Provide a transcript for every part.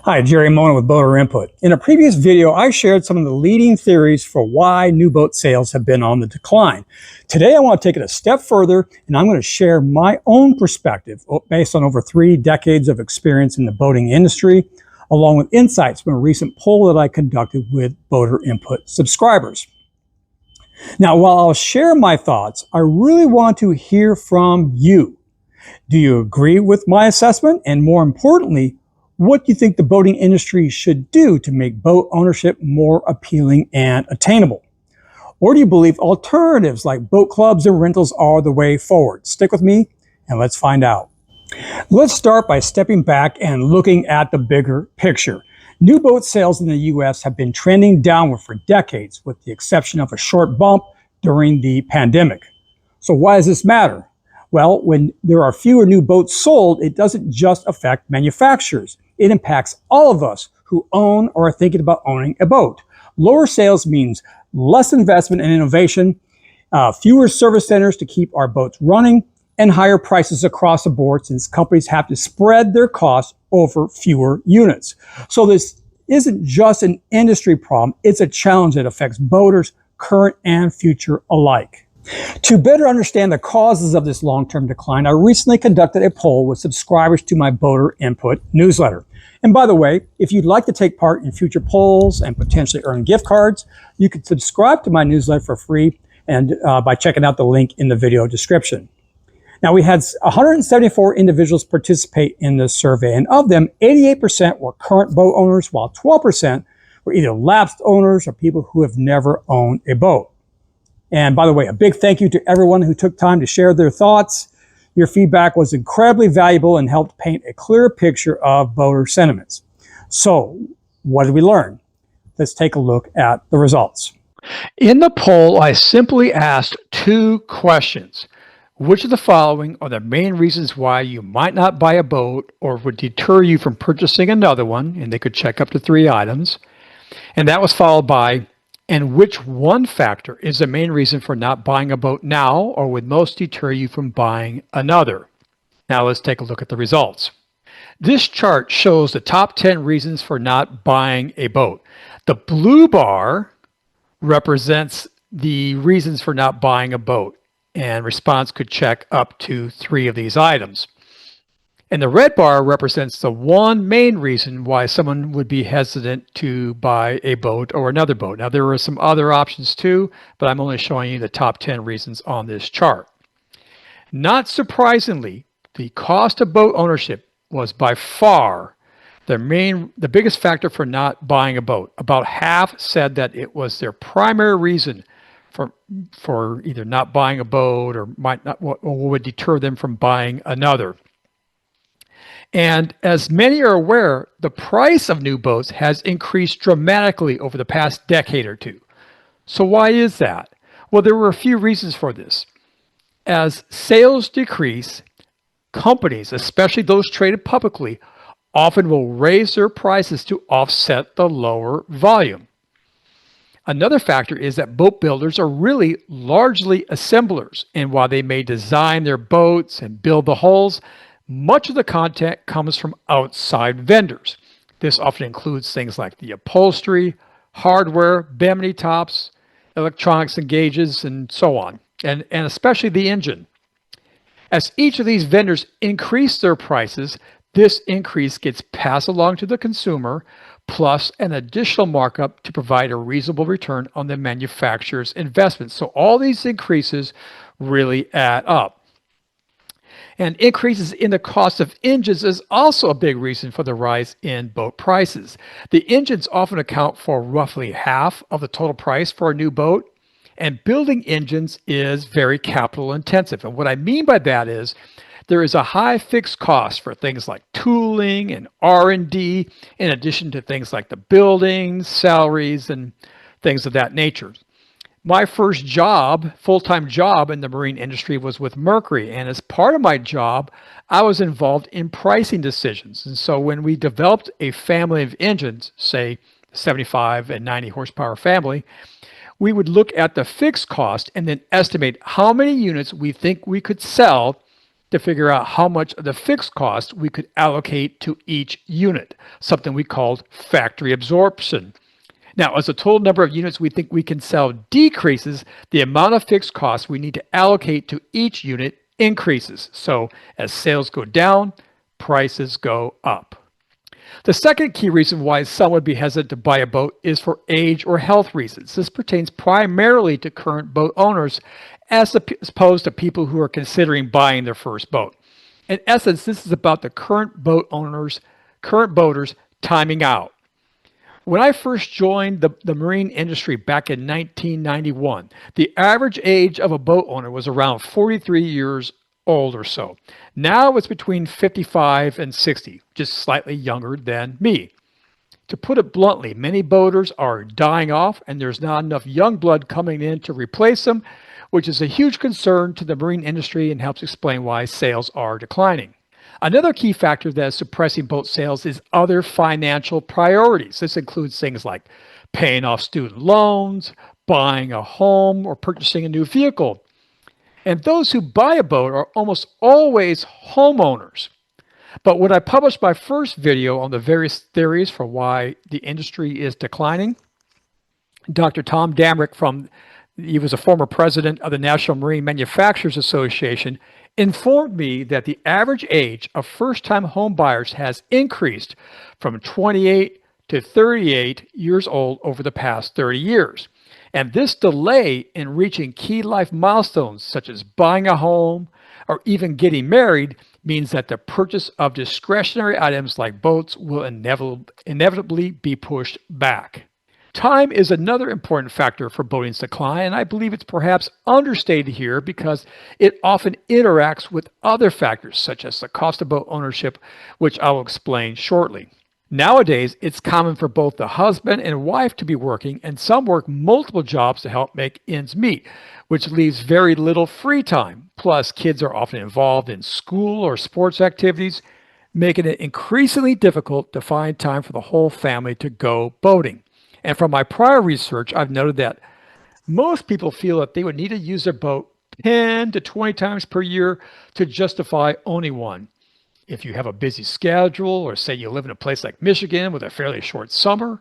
Hi, Jerry Mona with BoaterInput. In a previous video, I shared some of the leading theories for why new boat sales have been on the decline. Today, I want to take it a step further, and I'm going to share my own perspective based on over 3 decades of experience in the boating industry, along with insights from a recent poll that I conducted with BoaterInput subscribers. Now, while I'll share my thoughts, I really want to hear from you. Do you agree with my assessment? And more importantly, what do you think the boating industry should do to make boat ownership more appealing and attainable? Or do you believe alternatives like boat clubs and rentals are the way forward? Stick with me and let's find out. Let's start by stepping back and looking at the bigger picture. New boat sales in the U.S. have been trending downward for decades, with the exception of a short bump during the pandemic. So why does this matter? Well, when there are fewer new boats sold, it doesn't just affect manufacturers. It impacts all of us who own or are thinking about owning a boat. Lower sales means less investment and innovation, fewer service centers to keep our boats running, and higher prices across the board since companies have to spread their costs over fewer units. So this isn't just an industry problem, it's a challenge that affects boaters, current and future alike. To better understand the causes of this long-term decline, I recently conducted a poll with subscribers to my BoaterInput newsletter. And by the way, if you'd like to take part in future polls and potentially earn gift cards, you can subscribe to my newsletter for free and by checking out the link in the video description. Now, we had 174 individuals participate in this survey, and of them, 88% were current boat owners, while 12% were either lapsed owners or people who have never owned a boat. And by the way, a big thank you to everyone who took time to share their thoughts. Your feedback was incredibly valuable and helped paint a clear picture of boater sentiments. So, what did we learn? Let's take a look at the results. In the poll, I simply asked 2 questions. Which of the following are the main reasons why you might not buy a boat or would deter you from purchasing another one? And they could check up to 3 items. And that was followed by, and which one factor is the main reason for not buying a boat now or would most deter you from buying another? Now let's take a look at the results. This chart shows the top 10 reasons for not buying a boat. The blue bar represents the reasons for not buying a boat, and response could check up to 3 of these items. And the red bar represents the one main reason why someone would be hesitant to buy a boat or another boat. Now, there are some other options too, but I'm only showing you the top 10 reasons on this chart. Not surprisingly, the cost of boat ownership was by far the biggest factor for not buying a boat. About half said that it was their primary reason for either not buying a boat or would deter them from buying another. And as many are aware, the price of new boats has increased dramatically over the past decade or two. So why is that? Well, there were a few reasons for this. As sales decrease, companies, especially those traded publicly, often will raise their prices to offset the lower volume. Another factor is that boat builders are really largely assemblers, and while they may design their boats and build the hulls, much of the content comes from outside vendors. This often includes things like the upholstery, hardware, bimini tops, electronics and gauges, and so on, and especially the engine. As each of these vendors increase their prices, this increase gets passed along to the consumer, plus an additional markup to provide a reasonable return on the manufacturer's investment. So all these increases really add up. And increases in the cost of engines is also a big reason for the rise in boat prices. The engines often account for roughly half of the total price for a new boat, and building engines is very capital intensive. And what I mean by that is there is a high fixed cost for things like tooling and R&D, in addition to things like the buildings, salaries, and things of that nature. My first job, full-time job in the marine industry was with Mercury, and as part of my job, I was involved in pricing decisions. And so when we developed a family of engines, say 75 and 90 horsepower family, we would look at the fixed cost and then estimate how many units we think we could sell to figure out how much of the fixed cost we could allocate to each unit, something we called factory absorption. Now, as the total number of units we think we can sell decreases, the amount of fixed costs we need to allocate to each unit increases. So as sales go down, prices go up. The second key reason why someone would be hesitant to buy a boat is for age or health reasons. This pertains primarily to current boat owners as opposed to people who are considering buying their first boat. In essence, this is about the current boaters timing out. When I first joined the marine industry back in 1991, the average age of a boat owner was around 43 years old or so. Now it's between 55 and 60, just slightly younger than me. To put it bluntly, many boaters are dying off and there's not enough young blood coming in to replace them, which is a huge concern to the marine industry and helps explain why sales are declining. Another key factor that is suppressing boat sales is other financial priorities. This includes things like paying off student loans, buying a home, or purchasing a new vehicle. And those who buy a boat are almost always homeowners. But when I published my first video on the various theories for why the industry is declining, Dr. Tom Damrick, he was a former president of the National Marine Manufacturers Association, informed me that the average age of first-time home buyers has increased from 28 to 38 years old over the past 30 years. And this delay in reaching key life milestones, such as buying a home or even getting married, means that the purchase of discretionary items like boats will inevitably be pushed back. Time is another important factor for boating's decline, and I believe it's perhaps understated here because it often interacts with other factors such as the cost of boat ownership, which I will explain shortly. Nowadays, it's common for both the husband and wife to be working, and some work multiple jobs to help make ends meet, which leaves very little free time. Plus, kids are often involved in school or sports activities, making it increasingly difficult to find time for the whole family to go boating. And from my prior research, I've noted that most people feel that they would need to use their boat 10 to 20 times per year to justify owning one. If you have a busy schedule, or say you live in a place like Michigan with a fairly short summer,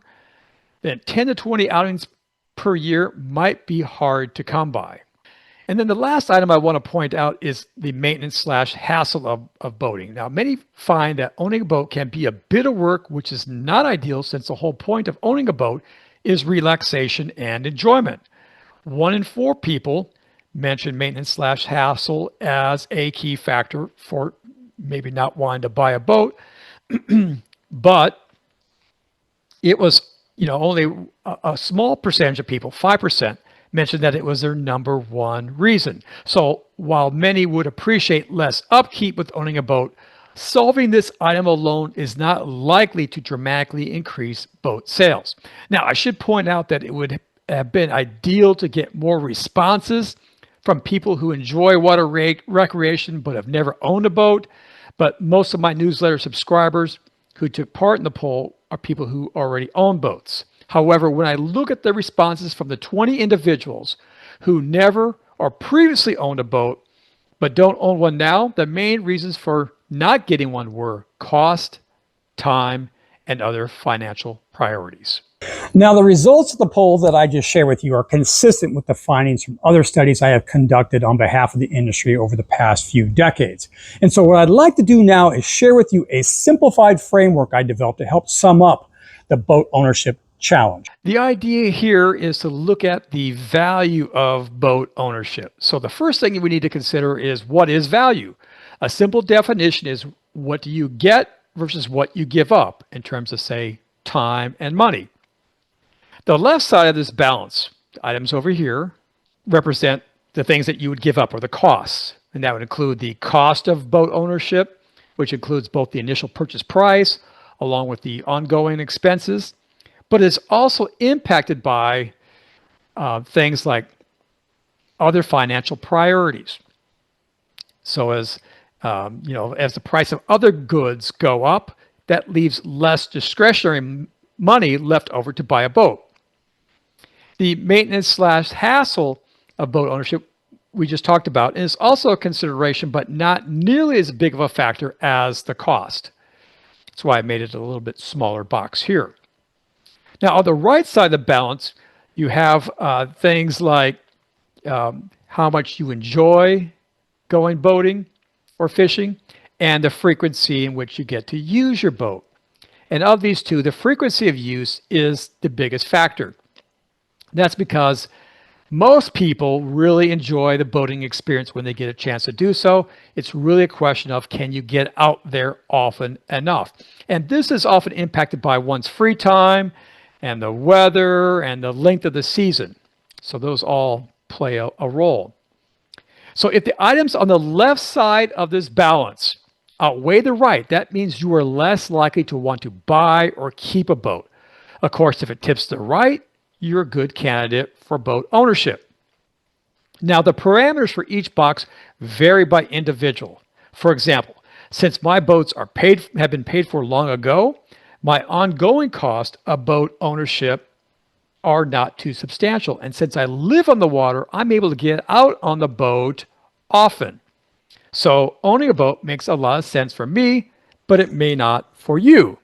then 10 to 20 outings per year might be hard to come by. And then the last item I want to point out is the maintenance/hassle of boating. Now, many find that owning a boat can be a bit of work, which is not ideal since the whole point of owning a boat is relaxation and enjoyment. 1 in 4 people mention maintenance/hassle as a key factor for maybe not wanting to buy a boat, but it was, only a small percentage of people, 5%, mentioned that it was their number one reason. So while many would appreciate less upkeep with owning a boat, solving this item alone is not likely to dramatically increase boat sales. Now, I should point out that it would have been ideal to get more responses from people who enjoy water recreation but have never owned a boat. But most of my newsletter subscribers who took part in the poll are people who already own boats. However, when I look at the responses from the 20 individuals who never or previously owned a boat but don't own one now, the main reasons for not getting one were cost, time, and other financial priorities. Now, the results of the poll that I just shared with you are consistent with the findings from other studies I have conducted on behalf of the industry over the past few decades. And so what I'd like to do now is share with you a simplified framework I developed to help sum up the boat ownership challenge. The idea here is to look at the value of boat ownership. So the first thing we need to consider is, what is value? A simple definition is, what do you get versus what you give up in terms of, say, time and money. The left side of this balance, the items over here, represent the things that you would give up, or the costs. And that would include the cost of boat ownership, which includes both the initial purchase price along with the ongoing expenses, but is also impacted by things like other financial priorities. So as the price of other goods go up, that leaves less discretionary money left over to buy a boat. The maintenance/hassle of boat ownership we just talked about, and it's also a consideration, but not nearly as big of a factor as the cost. That's why I made it a little bit smaller box here. Now, on the right side of the balance, you have things like how much you enjoy going boating or fishing, and the frequency in which you get to use your boat. And of these two, the frequency of use is the biggest factor. That's because most people really enjoy the boating experience when they get a chance to do so. It's really a question of, can you get out there often enough? And this is often impacted by one's free time and the weather and the length of the season. So those all play a role. So if the items on the left side of this balance outweigh the right, that means you are less likely to want to buy or keep a boat. Of course, if it tips the right, you're a good candidate for boat ownership. Now, the parameters for each box vary by individual. For example, since my boats have been paid for long ago, my ongoing cost of boat ownership are not too substantial. And since I live on the water, I'm able to get out on the boat often. So owning a boat makes a lot of sense for me, but it may not for you.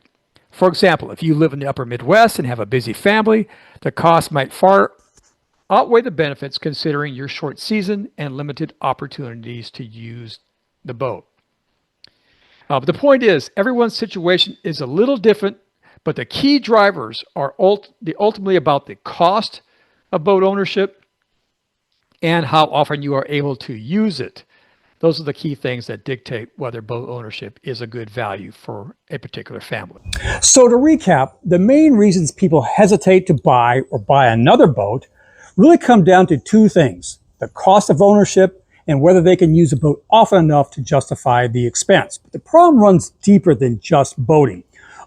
For example, if you live in the upper Midwest and have a busy family, the cost might far outweigh the benefits considering your short season and limited opportunities to use the boat. But the point is, everyone's situation is a little different, but the key drivers are ultimately about the cost of boat ownership and how often you are able to use it. Those are the key things that dictate whether boat ownership is a good value for a particular family. So to recap, the main reasons people hesitate to buy or buy another boat really come down to two things: the cost of ownership and whether they can use a boat often enough to justify the expense. But the problem runs deeper than just boating.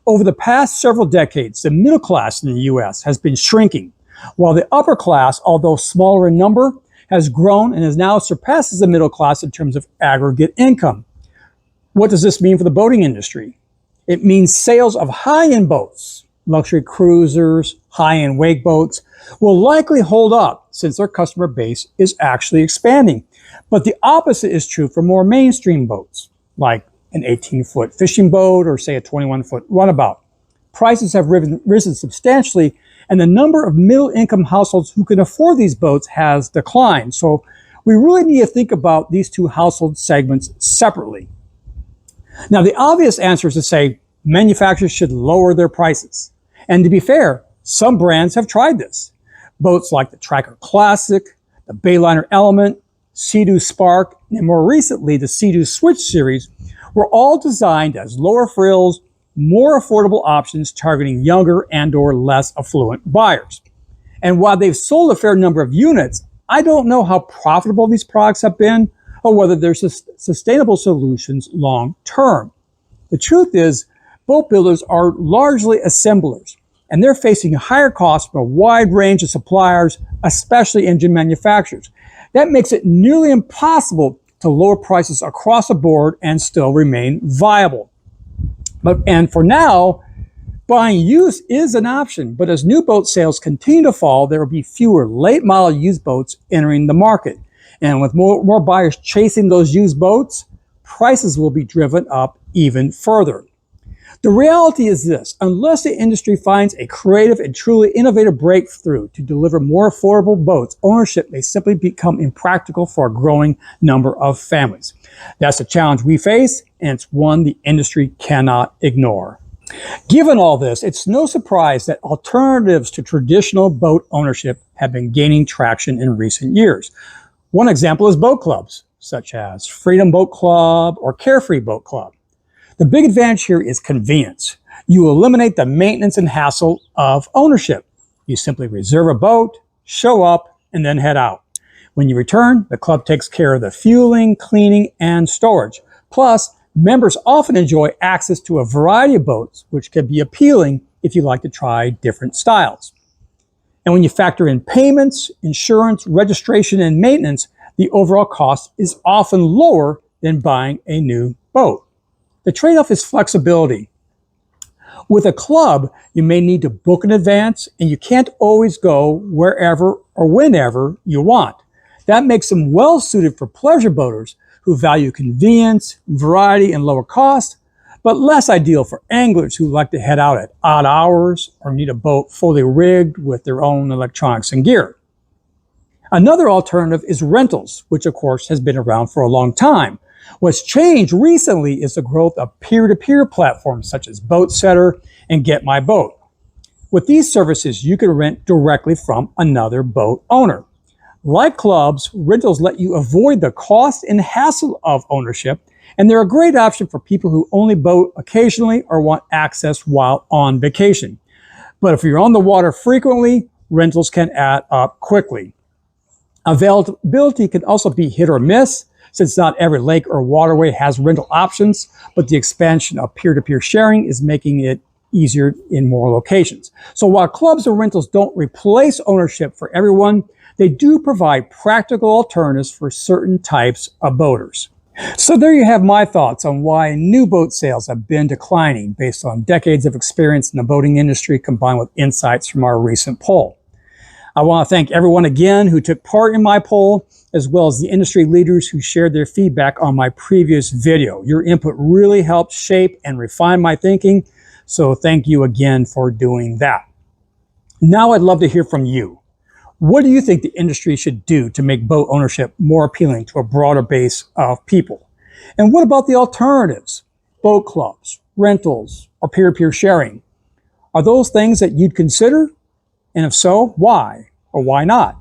Over the past several decades, the middle class in the U.S. has been shrinking, while the upper class, although smaller in number, has grown and has now surpasses the middle class in terms of aggregate income. What does this mean for the boating industry? It means sales of high-end boats, luxury cruisers, high-end wake boats, will likely hold up since their customer base is actually expanding. But the opposite is true for more mainstream boats, like an 18-foot fishing boat or say a 21-foot runabout. Prices have risen substantially, and the number of middle-income households who can afford these boats has declined. So we really need to think about these two household segments separately. Now, the obvious answer is to say manufacturers should lower their prices. And to be fair, some brands have tried this. Boats like the Tracker Classic, the Bayliner Element, Sea-Doo Spark, and more recently the Sea-Doo Switch series were all designed as lower frills, more affordable options targeting younger and or less affluent buyers. And while they've sold a fair number of units, I don't know how profitable these products have been or whether they're sustainable solutions long term. The truth is, boat builders are largely assemblers, and they're facing higher costs from a wide range of suppliers, especially engine manufacturers. That makes it nearly impossible to lower prices across the board and still remain viable. And for now, buying used is an option, but as new boat sales continue to fall, there will be fewer late model used boats entering the market. And with more buyers chasing those used boats, prices will be driven up even further. The reality is this: unless the industry finds a creative and truly innovative breakthrough to deliver more affordable boats, ownership may simply become impractical for a growing number of families. That's the challenge we face, and it's one the industry cannot ignore. Given all this, it's no surprise that alternatives to traditional boat ownership have been gaining traction in recent years. One example is boat clubs, such as Freedom Boat Club or Carefree Boat Club. The big advantage here is convenience. You eliminate the maintenance and hassle of ownership. You simply reserve a boat, show up, and then head out. When you return, the club takes care of the fueling, cleaning, and storage. Plus, members often enjoy access to a variety of boats, which can be appealing if you like to try different styles. And when you factor in payments, insurance, registration, and maintenance, the overall cost is often lower than buying a new boat. The trade-off is flexibility. With a club, you may need to book in advance, and you can't always go wherever or whenever you want. That makes them well suited for pleasure boaters who value convenience, variety, and lower cost, but less ideal for anglers who like to head out at odd hours or need a boat fully rigged with their own electronics and gear. Another alternative is rentals, which of course has been around for a long time. What's changed recently is the growth of peer-to-peer platforms such as BoatSetter and GetMyBoat. With these services, you can rent directly from another boat owner. Like clubs, rentals let you avoid the cost and hassle of ownership, and they're a great option for people who only boat occasionally or want access while on vacation. But if you're on the water frequently, rentals can add up quickly. Availability can also be hit or miss, since not every lake or waterway has rental options, but the expansion of peer-to-peer sharing is making it easier in more locations. So while clubs and rentals don't replace ownership for everyone, they do provide practical alternatives for certain types of boaters. So there you have my thoughts on why new boat sales have been declining based on decades of experience in the boating industry combined with insights from our recent poll. I want to thank everyone again who took part in my poll, as well as the industry leaders who shared their feedback on my previous video. Your input really helped shape and refine my thinking, so thank you again for doing that. Now I'd love to hear from you. What do you think the industry should do to make boat ownership more appealing to a broader base of people? And what about the alternatives? Boat clubs, rentals, or peer-to-peer sharing? Are those things that you'd consider? And if so, why or why not?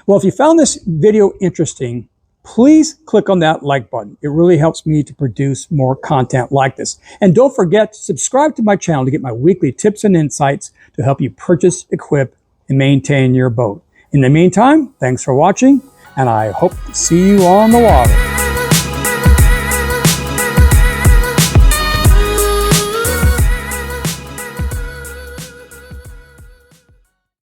Well, if you found this video interesting, please click on that like button. It really helps me to produce more content like this. And don't forget to subscribe to my channel to get my weekly tips and insights to help you purchase, equip, and maintain your boat. In the meantime, thanks for watching, and I hope to see you on the water.